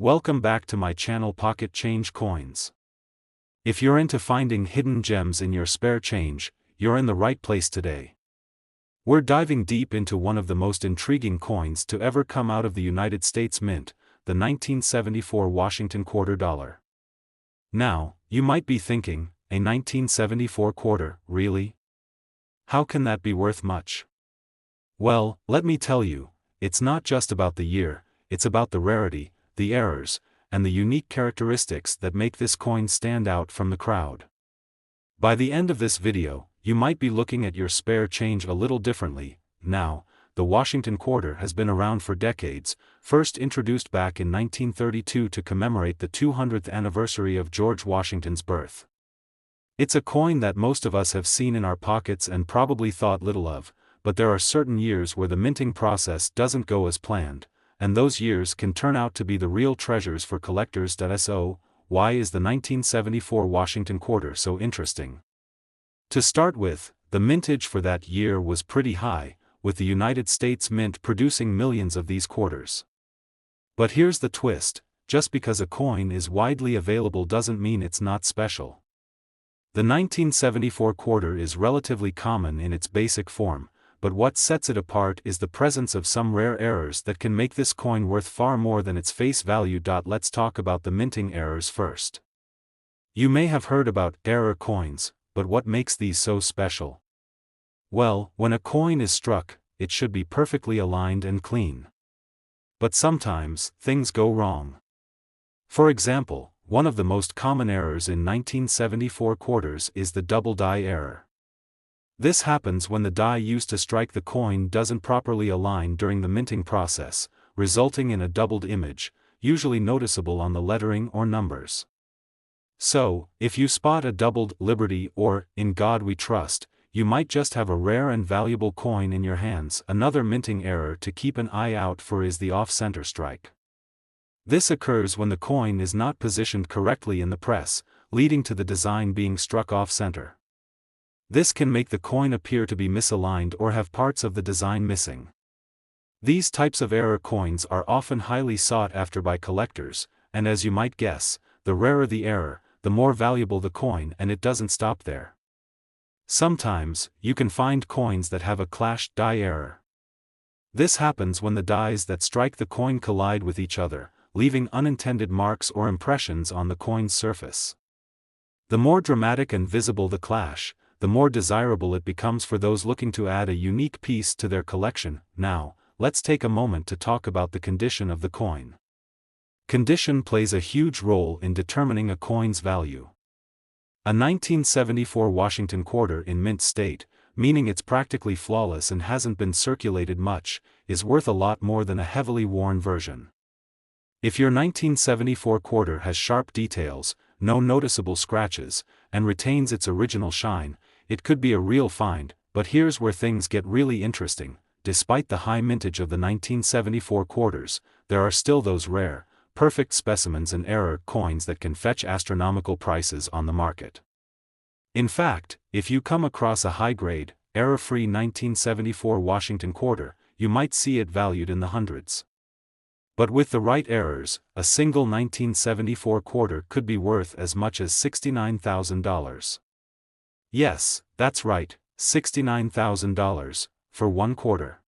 Welcome back to my channel Pocket Change Coins. If you're into finding hidden gems in your spare change, you're in the right place today. We're diving deep into one of the most intriguing coins to ever come out of the United States Mint, the 1974 Washington quarter dollar. Now, you might be thinking, a 1974 quarter, really? How can that be worth much? Well, let me tell you, it's not just about the year, it's about the rarity, the errors, and the unique characteristics that make this coin stand out from the crowd. By the end of this video, you might be looking at your spare change a little differently. Now, the Washington quarter has been around for decades, first introduced back in 1932 to commemorate the 200th anniversary of George Washington's birth. It's a coin that most of us have seen in our pockets and probably thought little of, but there are certain years where the minting process doesn't go as planned, and those years can turn out to be the real treasures for collectors. So, why is the 1974 Washington quarter so interesting? To start with, the mintage for that year was pretty high, with the United States Mint producing millions of these quarters. But here's the twist: just because a coin is widely available doesn't mean it's not special. The 1974 quarter is relatively common in its basic form, but what sets it apart is the presence of some rare errors that can make this coin worth far more than its face value. Let's talk about the minting errors first. You may have heard about error coins, but what makes these so special? Well, when a coin is struck, it should be perfectly aligned and clean. But sometimes, things go wrong. For example, one of the most common errors in 1974 quarters is the double die error. This happens when the die used to strike the coin doesn't properly align during the minting process, resulting in a doubled image, usually noticeable on the lettering or numbers. So, if you spot a doubled Liberty or In God We Trust, you might just have a rare and valuable coin in your hands. Another minting error to keep an eye out for is the off-center strike. This occurs when the coin is not positioned correctly in the press, leading to the design being struck off-center. This can make the coin appear to be misaligned or have parts of the design missing. These types of error coins are often highly sought after by collectors, and as you might guess, the rarer the error, the more valuable the coin, and it doesn't stop there. Sometimes, you can find coins that have a clashed die error. This happens when the dies that strike the coin collide with each other, leaving unintended marks or impressions on the coin's surface. The more dramatic and visible the clash, the more desirable it becomes for those looking to add a unique piece to their collection. Now, let's take a moment to talk about the condition of the coin. Condition plays a huge role in determining a coin's value. A 1974 Washington quarter in mint state, meaning it's practically flawless and hasn't been circulated much, is worth a lot more than a heavily worn version. If your 1974 quarter has sharp details, no noticeable scratches, and retains its original shine, it could be a real find. But here's where things get really interesting. Despite the high mintage of the 1974 quarters, there are still those rare, perfect specimens and error coins that can fetch astronomical prices on the market. In fact, if you come across a high-grade, error-free 1974 Washington quarter, you might see it valued in the hundreds. But with the right errors, a single 1974 quarter could be worth as much as $69,000. Yes, that's right, $69,000, for one quarter.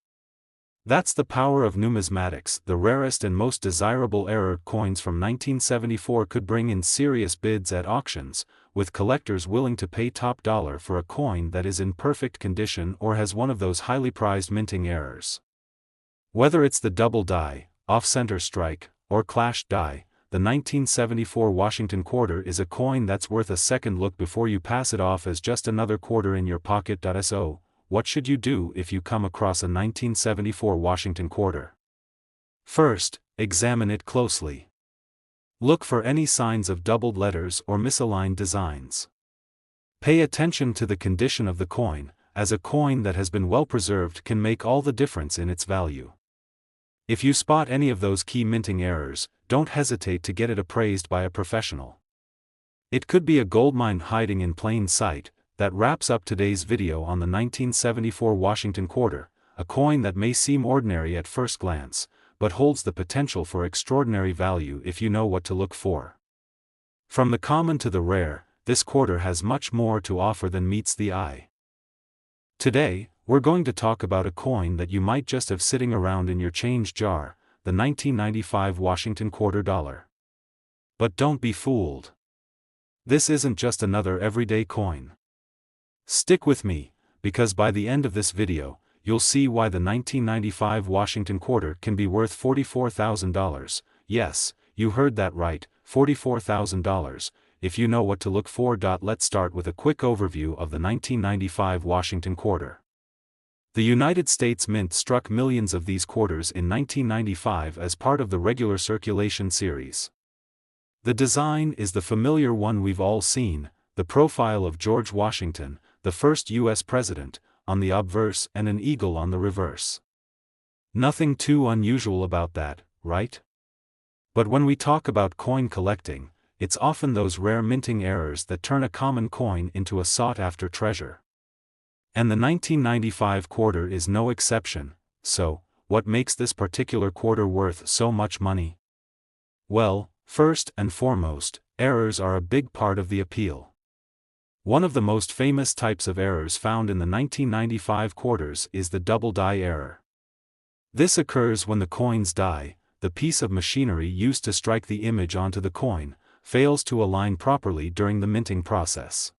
That's the power of numismatics. The rarest and most desirable error coins from 1974 could bring in serious bids at auctions, with collectors willing to pay top dollar for a coin that is in perfect condition or has one of those highly prized minting errors. Whether it's the double die, off-center strike, or clashed die, the 1974 Washington quarter is a coin that's worth a second look before you pass it off as just another quarter in your pocket. So, what should you do if you come across a 1974 Washington quarter? First, examine it closely. Look for any signs of doubled letters or misaligned designs. Pay attention to the condition of the coin, as a coin that has been well preserved can make all the difference in its value. If you spot any of those key minting errors, don't hesitate to get it appraised by a professional. It could be a goldmine hiding in plain sight. That wraps up today's video on the 1974 Washington quarter, a coin that may seem ordinary at first glance, but holds the potential for extraordinary value if you know what to look for. From the common to the rare, this quarter has much more to offer than meets the eye. Today, we're going to talk about a coin that you might just have sitting around in your change jar, the 1995 Washington quarter dollar. But don't be fooled. This isn't just another everyday coin. Stick with me, because by the end of this video, you'll see why the 1995 Washington quarter can be worth $44,000. Yes, you heard that right, $44,000, if you know what to look for. Let's start with a quick overview of the 1995 Washington quarter. The United States Mint struck millions of these quarters in 1995 as part of the regular circulation series. The design is the familiar one we've all seen, the profile of George Washington, the first U.S. president, on the obverse and an eagle on the reverse. Nothing too unusual about that, right? But when we talk about coin collecting, it's often those rare minting errors that turn a common coin into a sought-after treasure. And the 1995 quarter is no exception. So, what makes this particular quarter worth so much money? Well, first and foremost, errors are a big part of the appeal. One of the most famous types of errors found in the 1995 quarters is the double die error. This occurs when the coin's die, the piece of machinery used to strike the image onto the coin, fails to align properly during the minting process.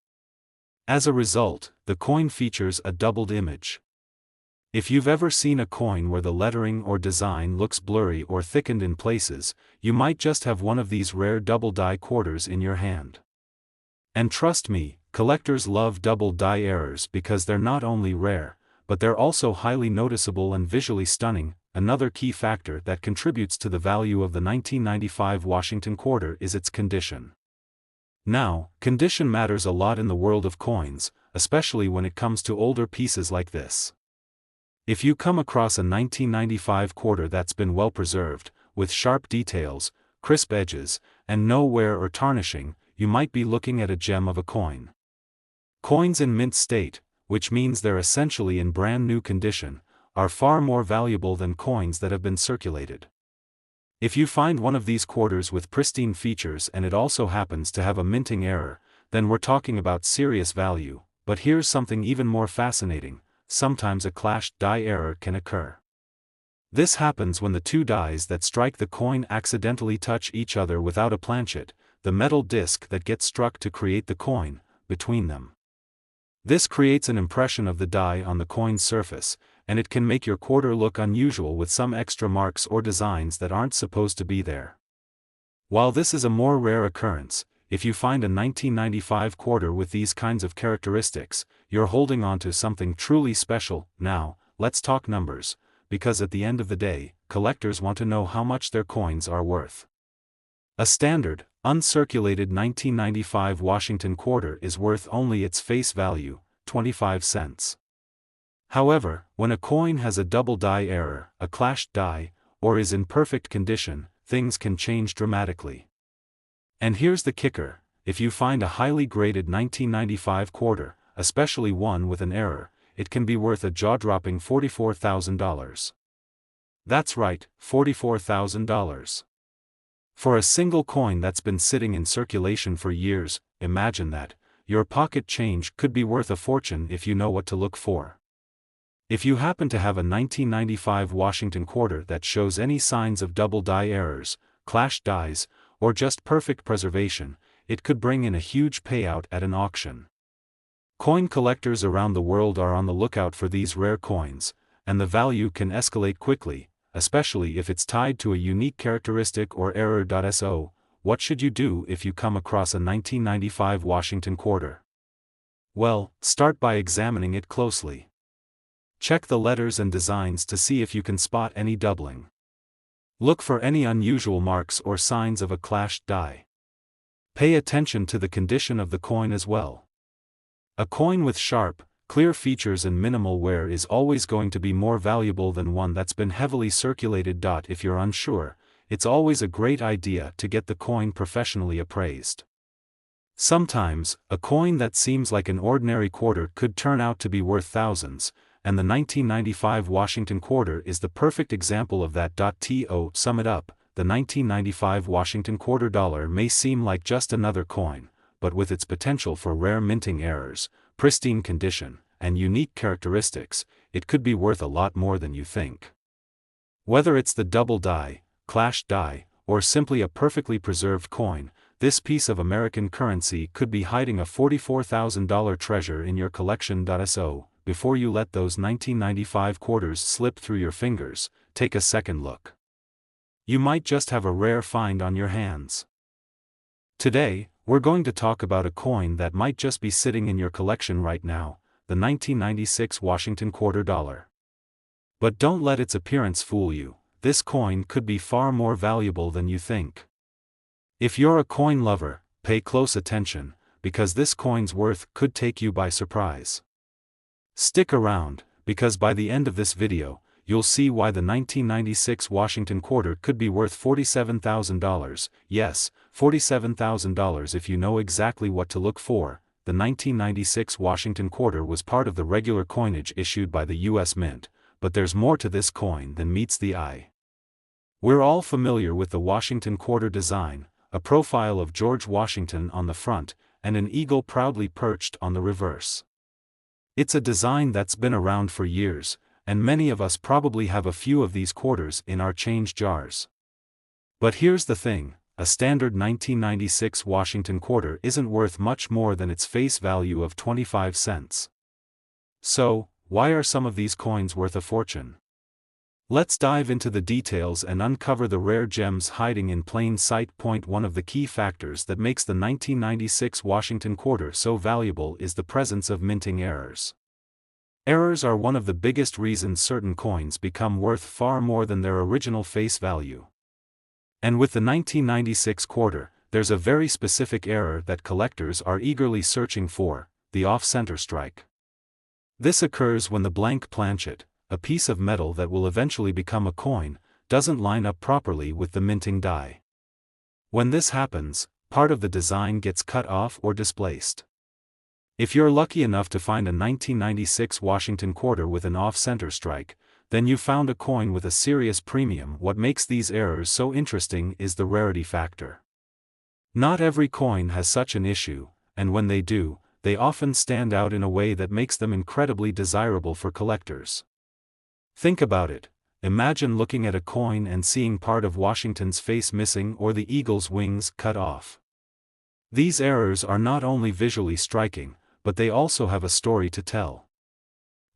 As a result, the coin features a doubled image. If you've ever seen a coin where the lettering or design looks blurry or thickened in places, you might just have one of these rare double die quarters in your hand. And trust me, collectors love double die errors because they're not only rare, but they're also highly noticeable and visually stunning. Another key factor that contributes to the value of the 1995 Washington quarter is its condition. Now, condition matters a lot in the world of coins, especially when it comes to older pieces like this. If you come across a 1995 quarter that's been well preserved, with sharp details, crisp edges, and no wear or tarnishing, you might be looking at a gem of a coin. Coins in mint state, which means they're essentially in brand new condition, are far more valuable than coins that have been circulated. If you find one of these quarters with pristine features and it also happens to have a minting error, then we're talking about serious value. But here's something even more fascinating: sometimes a clashed die error can occur. This happens when the two dies that strike the coin accidentally touch each other without a planchet, the metal disc that gets struck to create the coin, between them. This creates an impression of the die on the coin's surface, and it can make your quarter look unusual with some extra marks or designs that aren't supposed to be there. While this is a more rare occurrence, if you find a 1995 quarter with these kinds of characteristics, you're holding on to something truly special. Now, let's talk numbers, because at the end of the day, collectors want to know how much their coins are worth. A standard, uncirculated 1995 Washington quarter is worth only its face value, 25 cents. However, when a coin has a double die error, a clashed die, or is in perfect condition, things can change dramatically. And here's the kicker: if you find a highly graded 1995 quarter, especially one with an error, it can be worth a jaw-dropping $44,000. That's right, $44,000. For a single coin that's been sitting in circulation for years, imagine that. Your pocket change could be worth a fortune if you know what to look for. If you happen to have a 1995 Washington quarter that shows any signs of double die errors, clashed dies, or just perfect preservation, it could bring in a huge payout at an auction. Coin collectors around the world are on the lookout for these rare coins, and the value can escalate quickly, especially if it's tied to a unique characteristic or error. So, what should you do if you come across a 1995 Washington quarter? Well, start by examining it closely. Check the letters and designs to see if you can spot any doubling. Look for any unusual marks or signs of a clashed die. Pay attention to the condition of the coin as well. A coin with sharp, clear features and minimal wear is always going to be more valuable than one that's been heavily circulated. If you're unsure, it's always a great idea to get the coin professionally appraised. Sometimes, a coin that seems like an ordinary quarter could turn out to be worth thousands, and the 1995 Washington Quarter is the perfect example of that. To sum it up, the 1995 Washington Quarter dollar may seem like just another coin, but with its potential for rare minting errors, pristine condition, and unique characteristics, it could be worth a lot more than you think. Whether it's the double die, clashed die, or simply a perfectly preserved coin, this piece of American currency could be hiding a $44,000 treasure in your collection. So, before you let those 1995 quarters slip through your fingers, take a second look. You might just have a rare find on your hands. Today, we're going to talk about a coin that might just be sitting in your collection right now, the 1996 Washington Quarter dollar. But don't let its appearance fool you, this coin could be far more valuable than you think. If you're a coin lover, pay close attention, because this coin's worth could take you by surprise. Stick around, because by the end of this video, you'll see why the 1996 Washington Quarter could be worth $47,000, yes, $47,000 if you know exactly what to look for. The 1996 Washington Quarter was part of the regular coinage issued by the U.S. Mint, but there's more to this coin than meets the eye. We're all familiar with the Washington Quarter design, a profile of George Washington on the front, and an eagle proudly perched on the reverse. It's a design that's been around for years, and many of us probably have a few of these quarters in our change jars. But here's the thing, a standard 1996 Washington Quarter isn't worth much more than its face value of 25 cents. So, why are some of these coins worth a fortune? Let's dive into the details and uncover the rare gems hiding in plain sight. One of the key factors that makes the 1996 Washington Quarter so valuable is the presence of minting errors. Errors are one of the biggest reasons certain coins become worth far more than their original face value. And with the 1996 Quarter, there's a very specific error that collectors are eagerly searching for, the off-center strike. This occurs when the blank planchet, a piece of metal that will eventually become a coin, doesn't line up properly with the minting die. When this happens, part of the design gets cut off or displaced. If you're lucky enough to find a 1996 Washington Quarter with an off-center strike, then you found a coin with a serious premium. What makes these errors so interesting is the rarity factor. Not every coin has such an issue, and when they do, they often stand out in a way that makes them incredibly desirable for collectors. Think about it. Imagine looking at a coin and seeing part of Washington's face missing or the eagle's wings cut off. These errors are not only visually striking, but they also have a story to tell.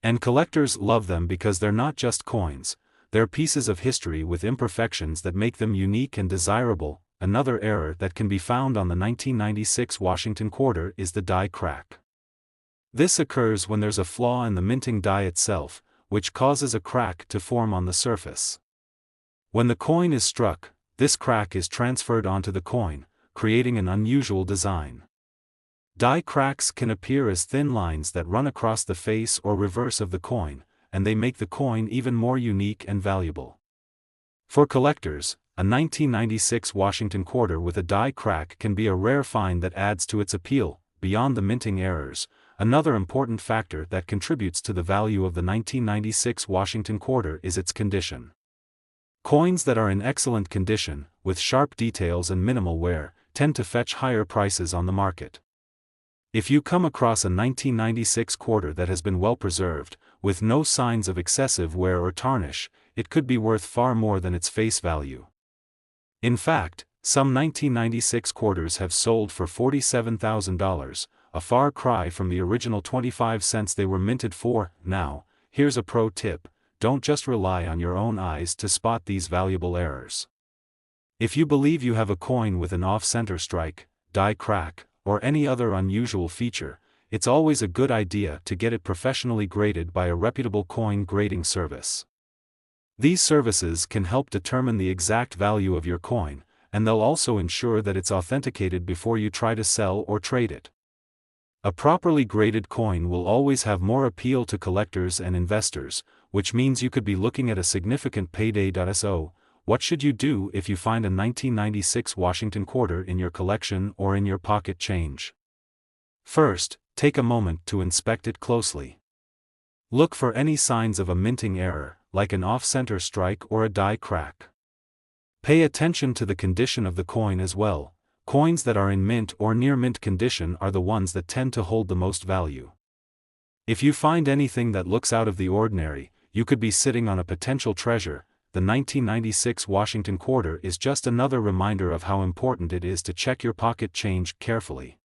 And collectors love them because they're not just coins, they're pieces of history with imperfections that make them unique and desirable. Another error that can be found on the 1996 Washington Quarter is the die crack. This occurs when there's a flaw in the minting die itself, which causes a crack to form on the surface. When the coin is struck, this crack is transferred onto the coin, creating an unusual design. Die cracks can appear as thin lines that run across the face or reverse of the coin, and they make the coin even more unique and valuable. For collectors, a 1996 Washington Quarter with a die crack can be a rare find that adds to its appeal. Beyond the minting errors, another important factor that contributes to the value of the 1996 Washington Quarter is its condition. Coins that are in excellent condition, with sharp details and minimal wear, tend to fetch higher prices on the market. If you come across a 1996 Quarter that has been well preserved, with no signs of excessive wear or tarnish, it could be worth far more than its face value. In fact, some 1996 quarters have sold for $47,000, a far cry from the original 25 cents they were minted for. Now, here's a pro tip: don't just rely on your own eyes to spot these valuable errors. If you believe you have a coin with an off-center strike, die crack, or any other unusual feature, it's always a good idea to get it professionally graded by a reputable coin grading service. These services can help determine the exact value of your coin, and they'll also ensure that it's authenticated before you try to sell or trade it. A properly graded coin will always have more appeal to collectors and investors, which means you could be looking at a significant payday. So, what should you do if you find a 1996 Washington Quarter in your collection or in your pocket change? First, take a moment to inspect it closely. Look for any signs of a minting error, like an off-center strike or a die crack. Pay attention to the condition of the coin as well. Coins that are in mint or near mint condition are the ones that tend to hold the most value. If you find anything that looks out of the ordinary, you could be sitting on a potential treasure. The 1996 Washington Quarter is just another reminder of how important it is to check your pocket change carefully.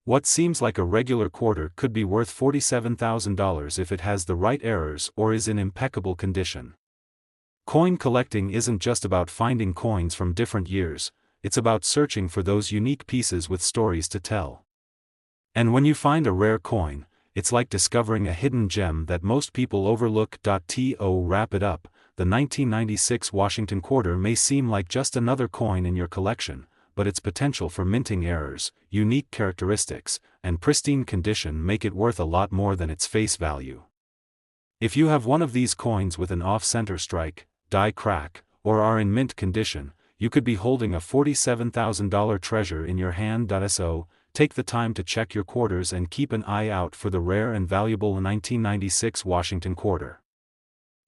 What seems like a regular quarter could be worth $47,000 if it has the right errors or is in impeccable condition. Coin collecting isn't just about finding coins from different years, it's about searching for those unique pieces with stories to tell. And when you find a rare coin, it's like discovering a hidden gem that most people overlook. To wrap it up, the 1996 Washington Quarter may seem like just another coin in your collection, but its potential for minting errors, unique characteristics, and pristine condition make it worth a lot more than its face value. If you have one of these coins with an off-center strike, die crack, or are in mint condition, you could be holding a $47,000 treasure in your hand. So, take the time to check your quarters and keep an eye out for the rare and valuable 1996 Washington Quarter.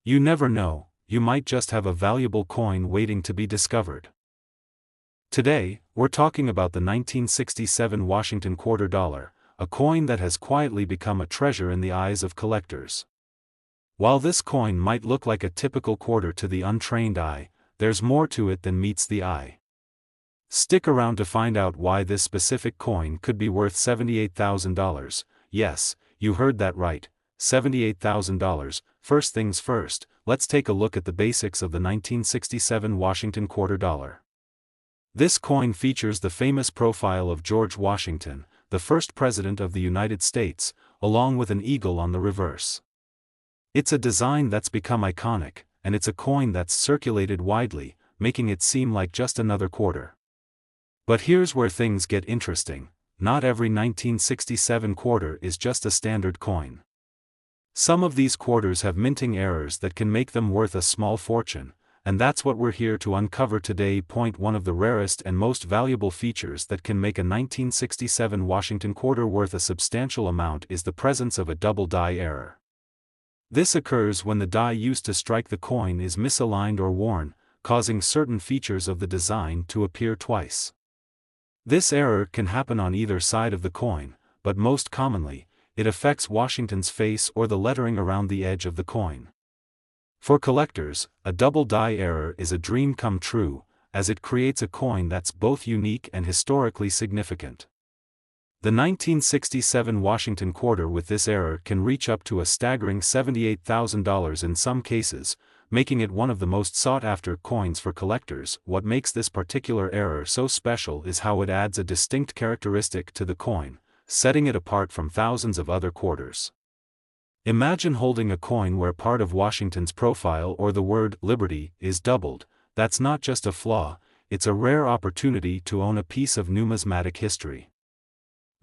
You never know, you might just have a valuable coin waiting to be discovered. Today, we're talking about the 1967 Washington Quarter dollar, a coin that has quietly become a treasure in the eyes of collectors. While this coin might look like a typical quarter to the untrained eye, there's more to it than meets the eye. Stick around to find out why this specific coin could be worth $78,000. Yes, you heard that right, $78,000. First things first, let's take a look at the basics of the 1967 Washington Quarter dollar. This coin features the famous profile of George Washington, the first president of the United States, along with an eagle on the reverse. It's a design that's become iconic, and it's a coin that's circulated widely, making it seem like just another quarter. But here's where things get interesting. Not every 1967 quarter is just a standard coin. Some of these quarters have minting errors that can make them worth a small fortune, and that's what we're here to uncover today. One of the rarest and most valuable features that can make a 1967 Washington Quarter worth a substantial amount is the presence of a double die error. This occurs when the die used to strike the coin is misaligned or worn, causing certain features of the design to appear twice. This error can happen on either side of the coin, but most commonly, it affects Washington's face or the lettering around the edge of the coin. For collectors, a double die error is a dream come true, as it creates a coin that's both unique and historically significant. The 1967 Washington Quarter with this error can reach up to a staggering $78,000 in some cases, making it one of the most sought-after coins for collectors. What makes this particular error so special is how it adds a distinct characteristic to the coin, setting it apart from thousands of other quarters. Imagine holding a coin where part of Washington's profile or the word "Liberty" is doubled. That's not just a flaw, it's a rare opportunity to own a piece of numismatic history.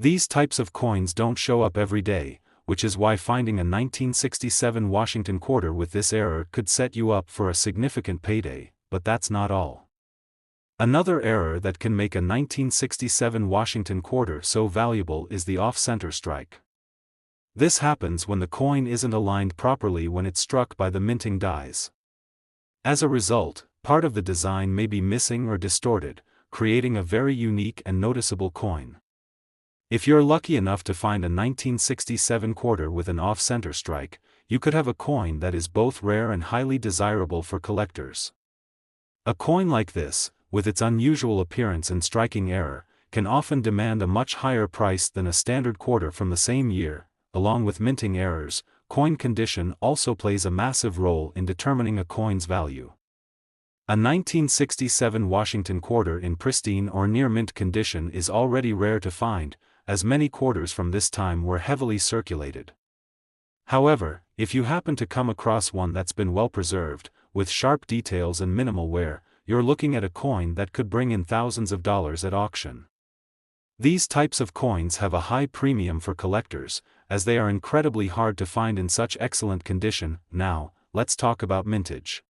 These types of coins don't show up every day, which is why finding a 1967 Washington Quarter with this error could set you up for a significant payday. But that's not all. Another error that can make a 1967 Washington Quarter so valuable is the off-center strike. This happens when the coin isn't aligned properly when it's struck by the minting dies. As a result, part of the design may be missing or distorted, creating a very unique and noticeable coin. If you're lucky enough to find a 1967 quarter with an off-center strike, you could have a coin that is both rare and highly desirable for collectors. A coin like this, with its unusual appearance and striking error, can often demand a much higher price than a standard quarter from the same year. Along with minting errors, coin condition also plays a massive role in determining a coin's value. A 1967 Washington Quarter in pristine or near mint condition is already rare to find, as many quarters from this time were heavily circulated. However, if you happen to come across one that's been well preserved, with sharp details and minimal wear, you're looking at a coin that could bring in thousands of dollars at auction. These types of coins have a high premium for collectors, as they are incredibly hard to find in such excellent condition. Now, let's talk about mintage.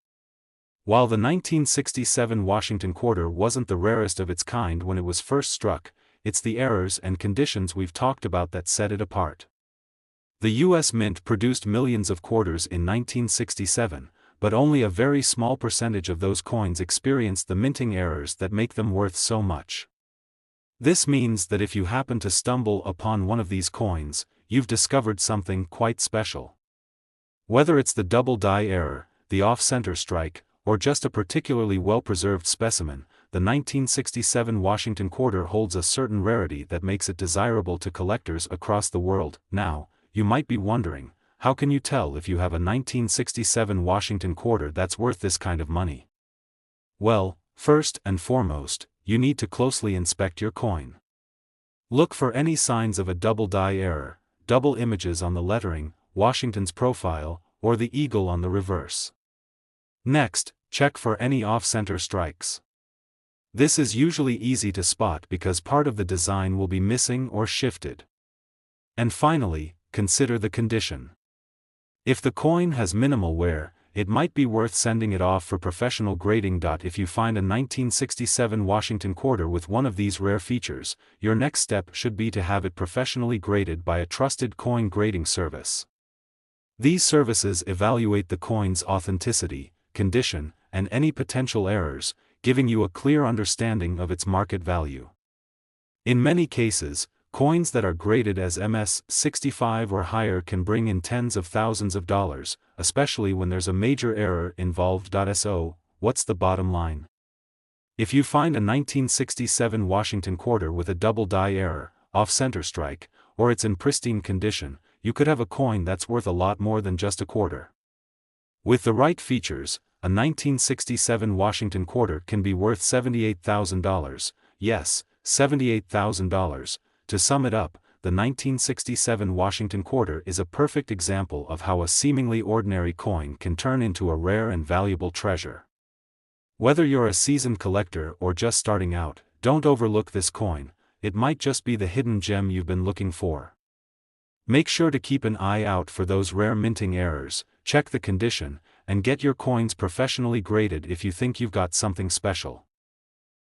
While the 1967 Washington Quarter wasn't the rarest of its kind when it was first struck, it's the errors and conditions we've talked about that set it apart. The U.S. Mint produced millions of quarters in 1967, but only a very small percentage of those coins experienced the minting errors that make them worth so much. This means that if you happen to stumble upon one of these coins, you've discovered something quite special. Whether it's the double die error, the off-center strike, or just a particularly well-preserved specimen, the 1967 Washington quarter holds a certain rarity that makes it desirable to collectors across the world. Now, you might be wondering, how can you tell if you have a 1967 Washington quarter that's worth this kind of money? Well, first and foremost, you need to closely inspect your coin. Look for any signs of a double die error, double images on the lettering, Washington's profile, or the eagle on the reverse. Next, check for any off-center strikes. This is usually easy to spot because part of the design will be missing or shifted. And finally, consider the condition. If the coin has minimal wear, it might be worth sending it off for professional grading. If you find a 1967 Washington quarter with one of these rare features, your next step should be to have it professionally graded by a trusted coin grading service. These services evaluate the coin's authenticity, condition, and any potential errors, giving you a clear understanding of its market value. In many cases, coins that are graded as MS-65 or higher can bring in tens of thousands of dollars, especially when there's a major error involved. So, what's the bottom line? If you find a 1967 Washington quarter with a double die error, off-center strike, or it's in pristine condition, you could have a coin that's worth a lot more than just a quarter. With the right features, a 1967 Washington quarter can be worth $78,000, yes, $78,000. To sum it up, the 1967 Washington quarter is a perfect example of how a seemingly ordinary coin can turn into a rare and valuable treasure. Whether you're a seasoned collector or just starting out, don't overlook this coin. It might just be the hidden gem you've been looking for. Make sure to keep an eye out for those rare minting errors, check the condition, and get your coins professionally graded if you think you've got something special.